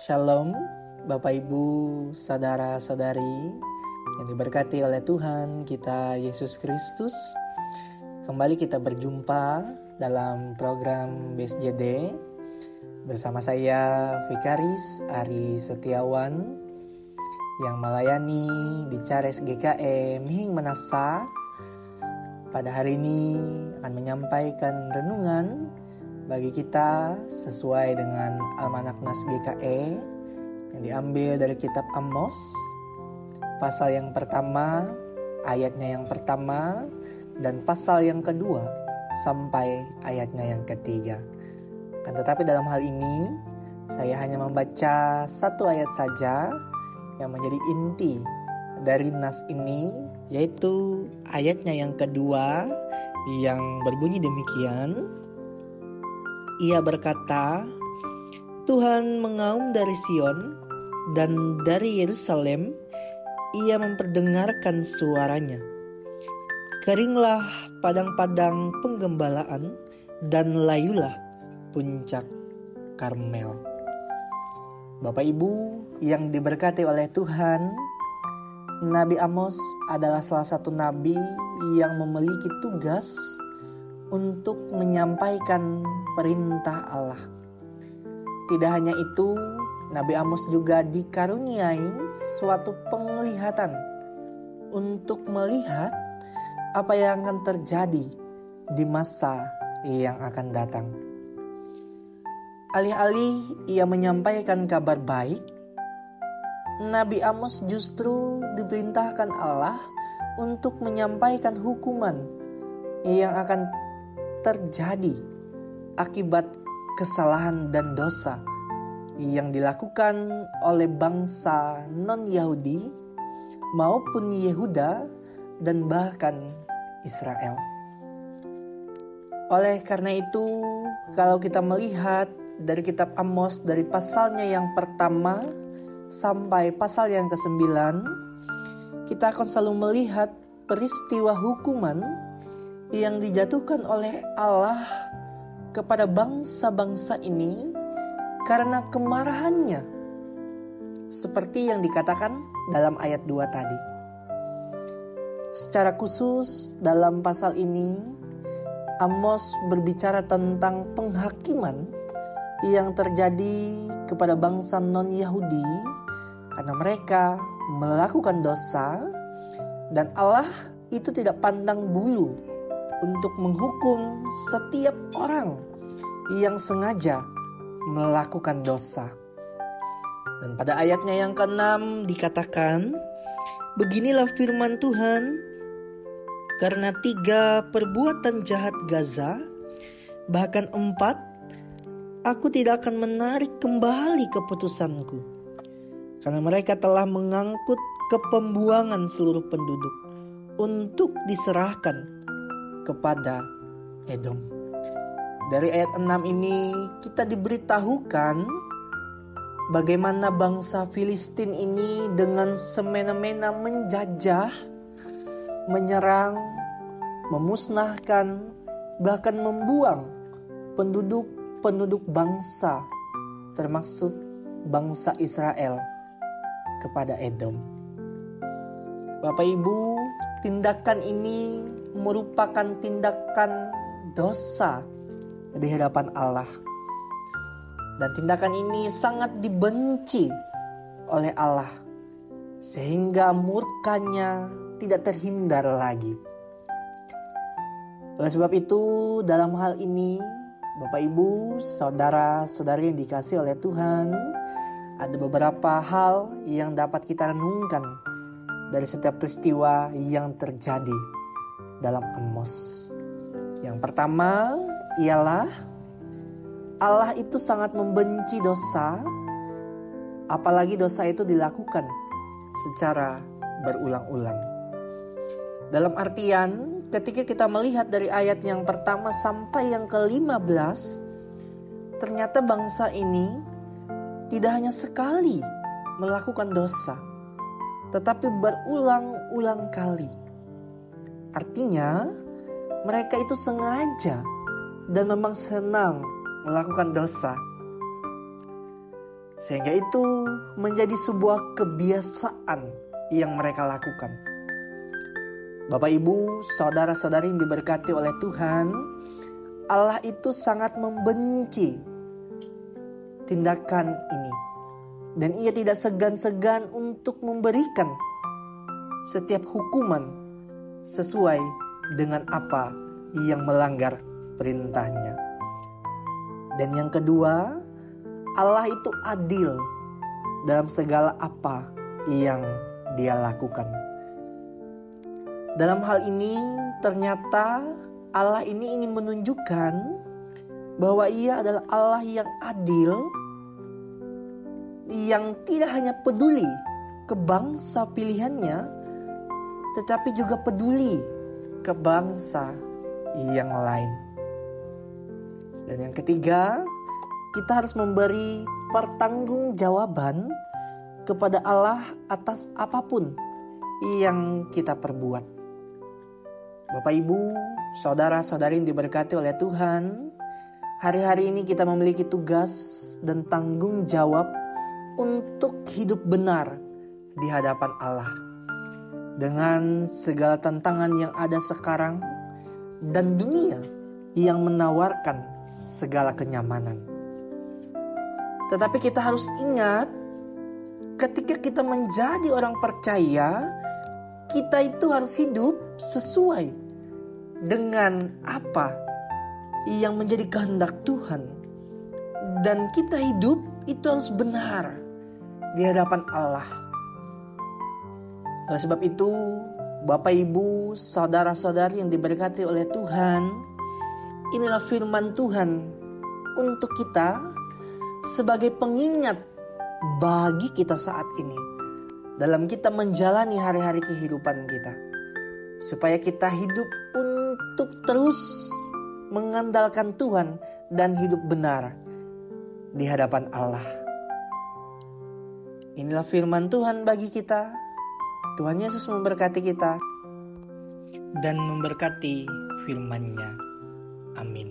Shalom, Bapak Ibu, Saudara-saudari yang diberkati oleh Tuhan kita Yesus Kristus. Kembali kita berjumpa dalam program BSJD bersama saya Vikaris Ari Setiawan yang melayani di Cares GKM Hing Manasa. Pada hari ini akan menyampaikan renungan bagi kita sesuai dengan Almanak Nas GKE yang diambil dari kitab Amos, pasal yang pertama, ayatnya yang pertama, dan pasal yang kedua sampai ayatnya yang ketiga. Tetapi dalam hal ini saya hanya membaca satu ayat saja yang menjadi inti dari nas ini, yaitu ayatnya yang kedua yang berbunyi demikian. Ia berkata, Tuhan mengaum dari Sion dan dari Yerusalem ia memperdengarkan suaranya. Keringlah padang-padang penggembalaan dan layulah puncak Karmel. Bapak Ibu yang diberkati oleh Tuhan, Nabi Amos adalah salah satu nabi yang memiliki tugas untuk menyampaikan perintah Allah. Tidak hanya itu, Nabi Amos juga dikaruniai suatu penglihatan untuk melihat apa yang akan terjadi di masa yang akan datang. Alih-alih ia menyampaikan kabar baik, Nabi Amos justru diperintahkan Allah untuk menyampaikan hukuman yang akan terjadi akibat kesalahan dan dosa yang dilakukan oleh bangsa non-Yahudi maupun Yehuda dan bahkan Israel. Oleh karena itu, kalau kita melihat dari kitab Amos dari pasalnya yang pertama sampai pasal yang ke-9, kita akan selalu melihat peristiwa hukuman yang dijatuhkan oleh Allah kepada bangsa-bangsa ini karena kemarahannya, seperti yang dikatakan dalam ayat 2 tadi. Secara khusus dalam pasal ini, Amos berbicara tentang penghakiman yang terjadi kepada bangsa non-Yahudi karena mereka melakukan dosa, dan Allah itu tidak pandang bulu untuk menghukum setiap orang yang sengaja melakukan dosa. Dan pada ayatnya yang ke-6 dikatakan, beginilah firman Tuhan, karena 3 perbuatan jahat Gaza, bahkan 4, aku tidak akan menarik kembali keputusanku. Karena mereka telah mengangkut kepembuangan seluruh penduduk untuk diserahkan kepada Edom. Dari ayat 6 ini kita diberitahukan bagaimana bangsa Filistin ini dengan semena-mena menjajah, menyerang, memusnahkan, bahkan membuang penduduk bangsa, termasuk bangsa Israel, kepada Edom. Bapak Ibu, tindakan ini merupakan tindakan dosa di hadapan Allah. Dan tindakan ini sangat dibenci oleh Allah, sehingga murkanya tidak terhindar lagi. Oleh sebab itu, dalam hal ini, Bapak Ibu, saudara-saudari yang dikasihi oleh Tuhan, ada beberapa hal yang dapat kita renungkan dari setiap peristiwa yang terjadi dalam Amos. Yang pertama ialah Allah itu sangat membenci dosa, apalagi dosa itu dilakukan secara berulang-ulang. Dalam artian, ketika kita melihat dari ayat yang pertama sampai yang ke-15, ternyata bangsa ini tidak hanya sekali melakukan dosa, tetapi berulang-ulang kali. Artinya, mereka itu sengaja dan memang senang melakukan dosa. Sehingga itu menjadi sebuah kebiasaan yang mereka lakukan. Bapak, Ibu, saudara-saudari yang diberkati oleh Tuhan, Allah itu sangat membenci tindakan ini. Dan Ia tidak segan-segan untuk memberikan setiap hukuman sesuai dengan apa yang melanggar perintahnya. Dan yang kedua, Allah itu adil dalam segala apa yang Dia lakukan. Dalam hal ini ternyata Allah ini ingin menunjukkan bahwa Ia adalah Allah yang adil, yang tidak hanya peduli ke bangsa pilihannya, tetapi juga peduli ke bangsa yang lain. Dan yang ketiga, kita harus memberi pertanggungjawaban kepada Allah atas apapun yang kita perbuat. Bapak, Ibu, saudara-saudari yang diberkati oleh Tuhan, hari-hari ini kita memiliki tugas dan tanggung jawab untuk hidup benar di hadapan Allah. Dengan segala tantangan yang ada sekarang dan dunia yang menawarkan segala kenyamanan. Tetapi kita harus ingat, ketika kita menjadi orang percaya, kita itu harus hidup sesuai dengan apa yang menjadi kehendak Tuhan. Dan kita hidup itu harus benar di hadapan Allah. Oleh sebab itu, Bapak, Ibu, saudara-saudari yang diberkati oleh Tuhan, inilah firman Tuhan untuk kita sebagai pengingat bagi kita saat ini dalam kita menjalani hari-hari kehidupan kita, supaya kita hidup untuk terus mengandalkan Tuhan dan hidup benar di hadapan Allah. Inilah firman Tuhan bagi kita. Tuhan Yesus memberkati kita dan memberkati firman-Nya. Amin.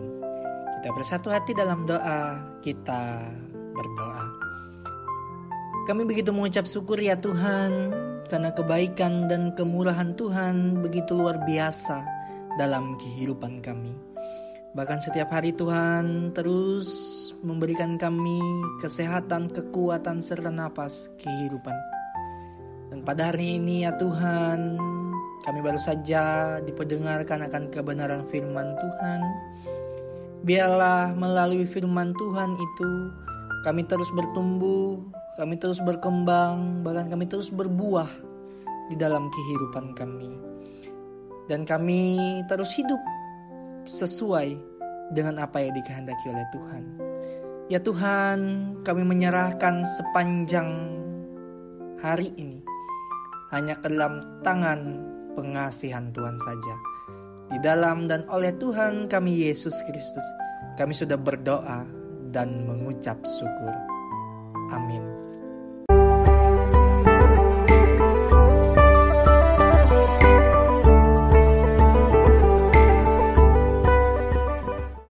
Kita bersatu hati dalam doa, kita berdoa. Kami begitu mengucap syukur ya Tuhan, karena kebaikan dan kemurahan Tuhan begitu luar biasa dalam kehidupan kami. Bahkan setiap hari Tuhan terus memberikan kami kesehatan, kekuatan, serta napas kehidupan. Dan pada hari ini ya Tuhan, kami baru saja diperdengarkan akan kebenaran firman Tuhan. Biarlah melalui firman Tuhan itu kami terus bertumbuh, kami terus berkembang, bahkan kami terus berbuah di dalam kehidupan kami. Dan kami terus hidup sesuai dengan apa yang dikehendaki oleh Tuhan. Ya Tuhan, kami menyerahkan sepanjang hari ini hanya ke dalam tangan pengasihan Tuhan saja. Di dalam dan oleh Tuhan kami Yesus Kristus, kami sudah berdoa dan mengucap syukur. Amin.